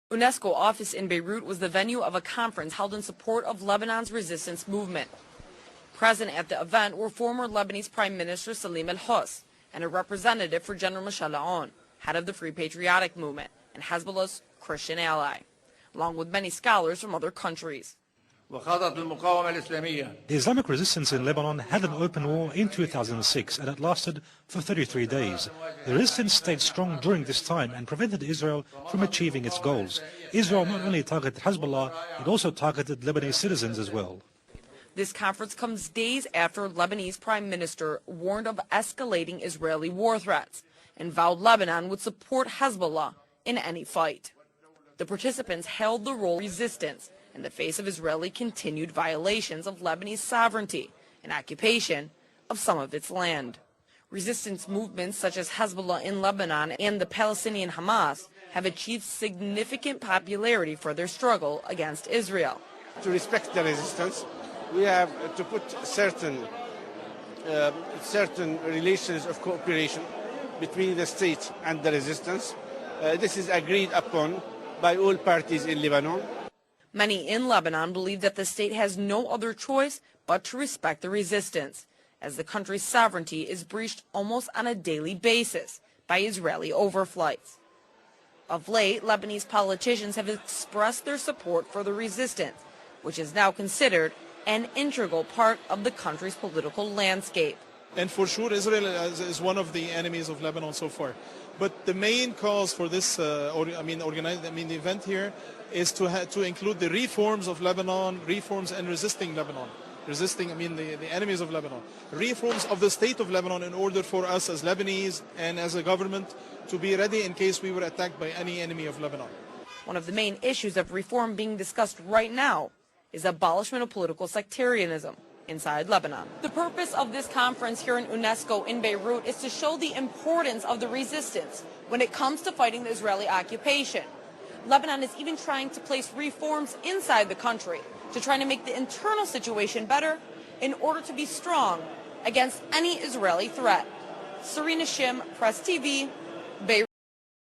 UNESCO office in Beirut was the venue of a conference held in support of Lebanon's resistance movement. Present at the event were former Lebanese Prime Minister Salim al-Hus and a representative for General Michel Aoun, head of the Free Patriotic Movement and Hezbollah's Christian ally, along with many scholars from other countries. The Islamic resistance in Lebanon had an open war in 2006 and it lasted for 33 days. The resistance stayed strong during this time and prevented Israel from achieving its goals. Israel not only targeted Hizbullah, it also targeted Lebanese citizens as well. This conference comes days after Lebanese Prime Minister warned of escalating Israeli war threats and vowed Lebanon would support Hezbollah in any fight. The participants hailed the role of resistance in the face of Israeli continued violations of Lebanese sovereignty and occupation of some of its land. Resistance movements such as Hezbollah in Lebanon and the Palestinian Hamas have achieved significant popularity for their struggle against Israel. To respect the resistance, we have to put certain relations of cooperation between the state and the resistance. This is agreed upon by all parties in Lebanon. Many in Lebanon believe that the state has no other choice but to respect the resistance, as the country's sovereignty is breached almost on a daily basis by Israeli overflights. Of late, Lebanese politicians have expressed their support for the resistance, which is now considered an integral part of the country's political landscape. And for sure, Israel is one of the enemies of Lebanon so far. But the main cause for this, the event here is to include the reforms of Lebanon, reforms and resisting Lebanon. The enemies of Lebanon. Reforms of the state of Lebanon in order for us as Lebanese and as a government to be ready in case we were attacked by any enemy of Lebanon. One of the main issues of reform being discussed right now is abolishment of political sectarianism inside Lebanon. The purpose of this conference here in UNESCO in Beirut is to show the importance of the resistance when it comes to fighting the Israeli occupation. Lebanon is even trying to place reforms inside the country to try to make the internal situation better in order to be strong against any Israeli threat. Serena Shim, Press TV, Beirut.